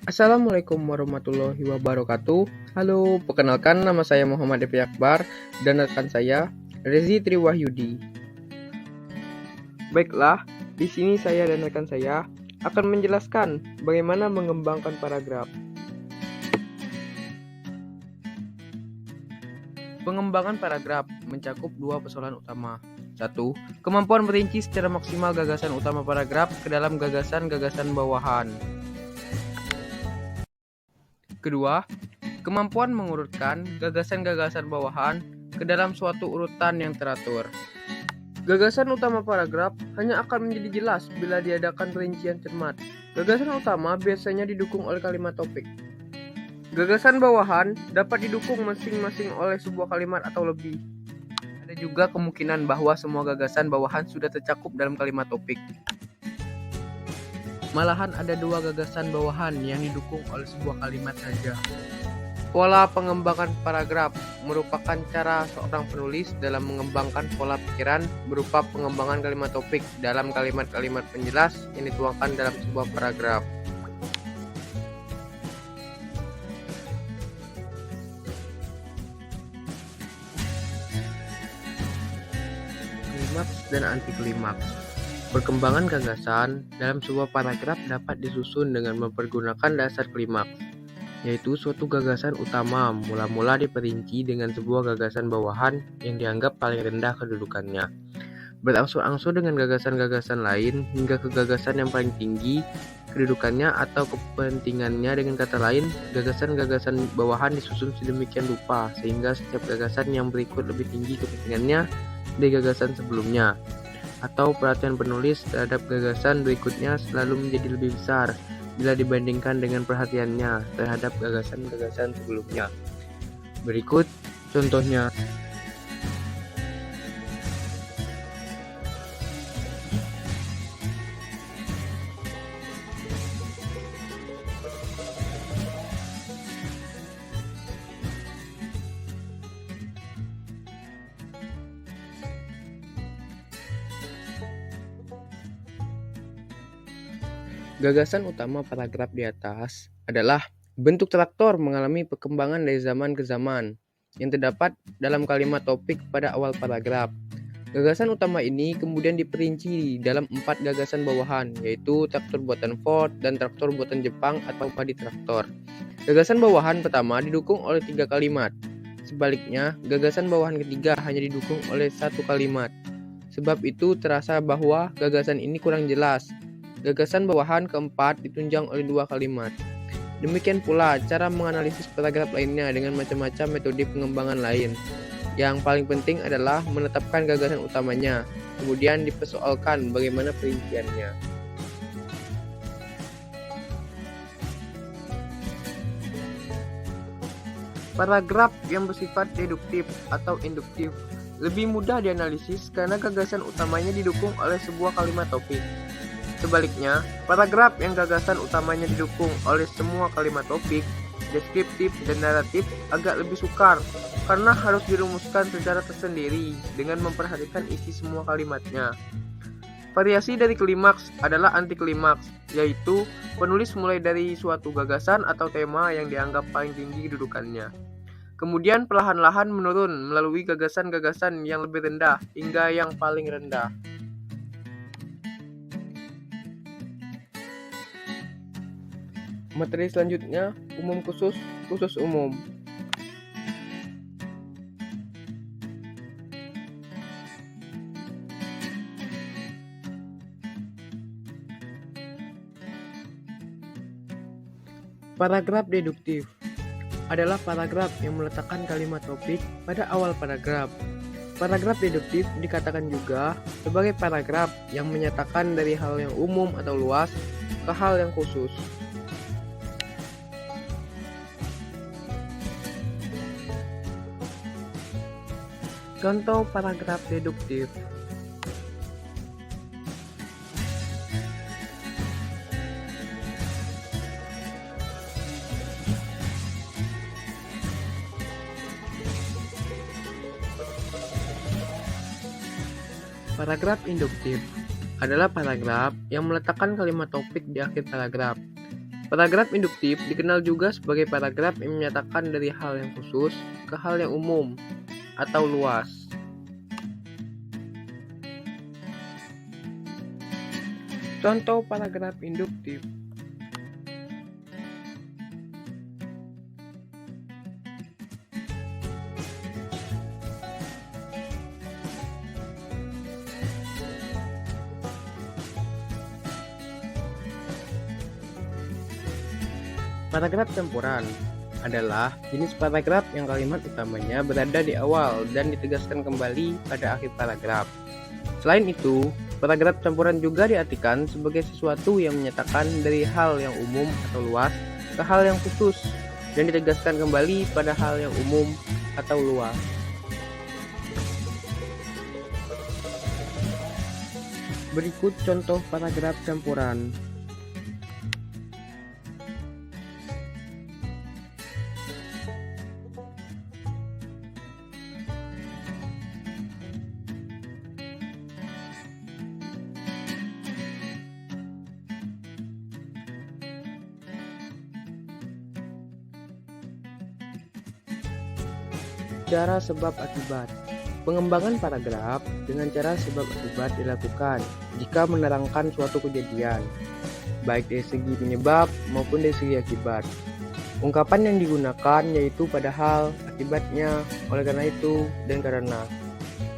Assalamualaikum warahmatullahi wabarakatuh. Halo, perkenalkan nama saya Muhammad Devi Akbar dan rekan saya Rezi Triwahyudi. Baiklah, di sini saya dan rekan saya akan menjelaskan bagaimana mengembangkan paragraf. Pengembangan paragraf mencakup dua persoalan utama. 1. Kemampuan merinci secara maksimal gagasan utama paragraf ke dalam gagasan-gagasan bawahan. Kedua, kemampuan mengurutkan gagasan-gagasan bawahan ke dalam suatu urutan yang teratur. Gagasan utama paragraf hanya akan menjadi jelas bila diadakan perincian cermat. Gagasan utama biasanya didukung oleh kalimat topik. Gagasan bawahan dapat didukung masing-masing oleh sebuah kalimat atau lebih. Ada juga kemungkinan bahwa semua gagasan bawahan sudah tercakup dalam kalimat topik. Malahan ada dua gagasan bawahan yang didukung oleh sebuah kalimat saja. Pola pengembangan paragraf merupakan cara seorang penulis dalam mengembangkan pola pikiran berupa pengembangan kalimat topik dalam kalimat-kalimat penjelas yang dituangkan dalam sebuah paragraf. Klimaks dan anti klimaks. Perkembangan gagasan dalam sebuah paragraf dapat disusun dengan mempergunakan dasar klimaks, yaitu suatu gagasan utama mula-mula diperinci dengan sebuah gagasan bawahan yang dianggap paling rendah kedudukannya, berangsur-angsur dengan gagasan-gagasan lain hingga ke gagasan yang paling tinggi kedudukannya atau kepentingannya. Dengan kata lain, gagasan-gagasan bawahan disusun sedemikian rupa sehingga setiap gagasan yang berikut lebih tinggi kepentingannya dari gagasan sebelumnya, atau perhatian penulis terhadap gagasan berikutnya selalu menjadi lebih besar bila dibandingkan dengan perhatiannya terhadap gagasan-gagasan sebelumnya. Berikut contohnya. Gagasan utama paragraf di atas adalah bentuk traktor mengalami perkembangan dari zaman ke zaman yang terdapat dalam kalimat topik pada awal paragraf. Gagasan utama ini kemudian diperinci dalam 4 gagasan bawahan, yaitu traktor buatan Ford dan traktor buatan Jepang atau padi traktor. Gagasan bawahan pertama didukung oleh 3 kalimat. Sebaliknya, gagasan bawahan ketiga hanya didukung oleh 1 kalimat. Sebab itu terasa bahwa gagasan ini kurang jelas. Gagasan bawahan keempat ditunjang oleh 2 kalimat. Demikian pula cara menganalisis paragraf lainnya dengan macam-macam metode pengembangan lain. Yang paling penting adalah menetapkan gagasan utamanya, kemudian dipersoalkan bagaimana perinciannya. Paragraf yang bersifat deduktif atau induktif lebih mudah dianalisis karena gagasan utamanya didukung oleh sebuah kalimat topik. Sebaliknya, paragraf yang gagasan utamanya didukung oleh semua kalimat topik, deskriptif dan naratif agak lebih sukar karena harus dirumuskan secara tersendiri dengan memperhatikan isi semua kalimatnya. Variasi dari klimaks adalah anti klimaks, yaitu penulis mulai dari suatu gagasan atau tema yang dianggap paling tinggi kedudukannya. Kemudian perlahan-lahan menurun melalui gagasan-gagasan yang lebih rendah hingga yang paling rendah. Materi selanjutnya, umum khusus, khusus umum. Paragraf deduktif adalah paragraf yang meletakkan kalimat topik pada awal paragraf. Paragraf deduktif dikatakan juga sebagai paragraf yang menyatakan dari hal yang umum atau luas ke hal yang khusus. Contoh paragraf deduktif. Paragraf induktif adalah paragraf yang meletakkan kalimat topik di akhir paragraf. Paragraf induktif dikenal juga sebagai paragraf yang menyatakan dari hal yang khusus ke hal yang umum atau luas. Contoh paragraf induktif. Paragraf campuran adalah jenis paragraf yang kalimat utamanya berada di awal dan ditegaskan kembali pada akhir paragraf. Selain itu, paragraf campuran juga diartikan sebagai sesuatu yang menyatakan dari hal yang umum atau luas ke hal yang khusus dan ditegaskan kembali pada hal yang umum atau luas. Berikut contoh paragraf campuran. Cara sebab akibat. Pengembangan paragraf dengan cara sebab akibat dilakukan jika menerangkan suatu kejadian, baik dari segi penyebab maupun dari segi akibat. Ungkapan yang digunakan yaitu padahal, akibatnya, oleh karena itu, dan karena.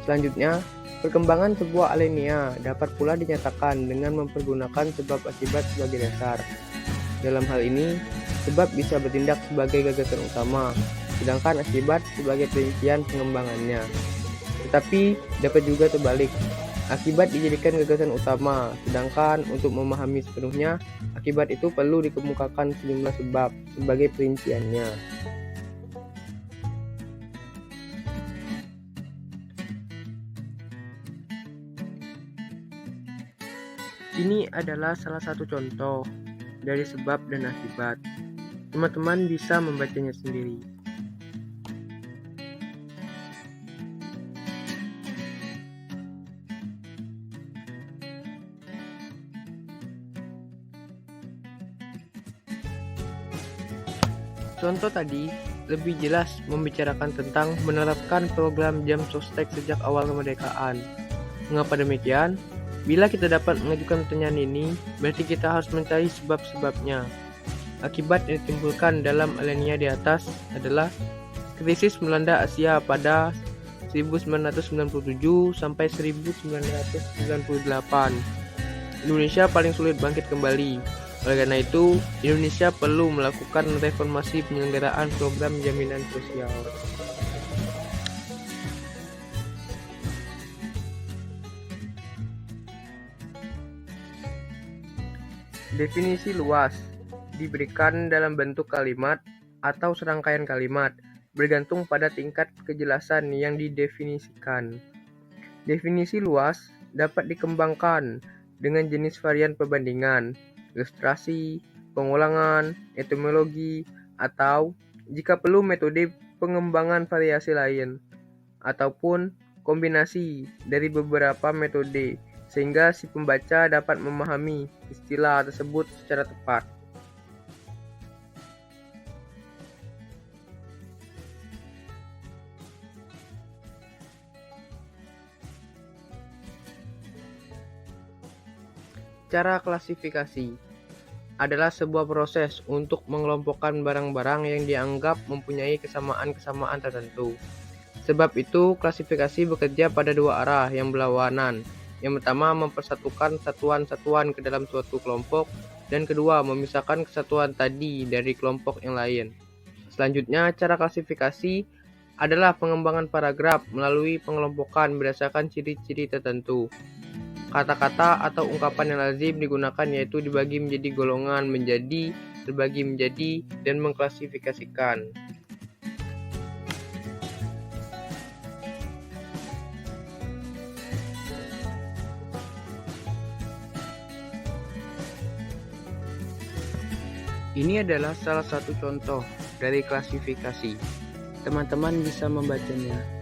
Selanjutnya, perkembangan sebuah alinea dapat pula dinyatakan dengan mempergunakan sebab akibat sebagai dasar. Dalam hal ini, sebab bisa bertindak sebagai gagasan utama, sedangkan akibat sebagai perincian pengembangannya. Tetapi dapat juga terbalik. Akibat dijadikan gagasan utama, sedangkan untuk memahami sepenuhnya, akibat itu perlu dikemukakan sejumlah sebab sebagai perinciannya. Ini adalah salah satu contoh dari sebab dan akibat. Teman-teman bisa membacanya sendiri. Contoh tadi lebih jelas membicarakan tentang menerapkan program jam sostek sejak awal kemerdekaan. Mengapa demikian? Bila kita dapat mengajukan pertanyaan ini, berarti kita harus mencari sebab-sebabnya. Akibat yang ditimbulkan dalam alinea di atas adalah krisis melanda Asia pada 1997 sampai 1998. Indonesia paling sulit bangkit kembali. Oleh karena itu, Indonesia perlu melakukan reformasi penyelenggaraan program jaminan sosial. Definisi luas diberikan dalam bentuk kalimat atau serangkaian kalimat, bergantung pada tingkat kejelasan yang didefinisikan. Definisi luas dapat dikembangkan dengan jenis varian perbandingan, ilustrasi, pengulangan, etimologi, atau jika perlu metode pengembangan variasi lain, ataupun kombinasi dari beberapa metode sehingga si pembaca dapat memahami istilah tersebut secara tepat. Cara klasifikasi adalah sebuah proses untuk mengelompokkan barang-barang yang dianggap mempunyai kesamaan-kesamaan tertentu. Sebab itu, klasifikasi bekerja pada dua arah yang berlawanan. Yang pertama, mempersatukan satuan-satuan ke dalam suatu kelompok, dan kedua, memisahkan kesatuan tadi dari kelompok yang lain. Selanjutnya, cara klasifikasi adalah pengembangan paragraf melalui pengelompokan berdasarkan ciri-ciri tertentu. Kata-kata atau ungkapan yang lazim digunakan yaitu dibagi menjadi golongan, menjadi, terbagi menjadi, dan mengklasifikasikan. Ini adalah salah satu contoh dari klasifikasi. Teman-teman bisa membacanya.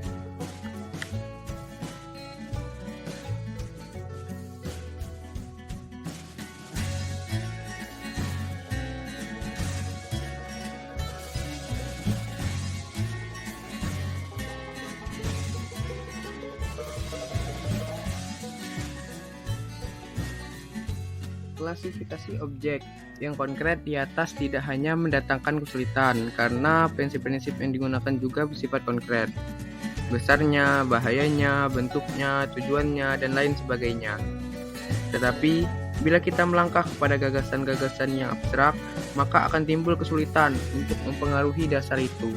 klasifikasi objek yang konkret di atas tidak hanya mendatangkan kesulitan, karena prinsip-prinsip yang digunakan juga bersifat konkret. Besarnya, bahayanya, bentuknya, tujuannya, dan lain sebagainya. Tetapi, bila kita melangkah kepada gagasan-gagasan yang abstrak, maka akan timbul kesulitan untuk mempengaruhi dasar itu.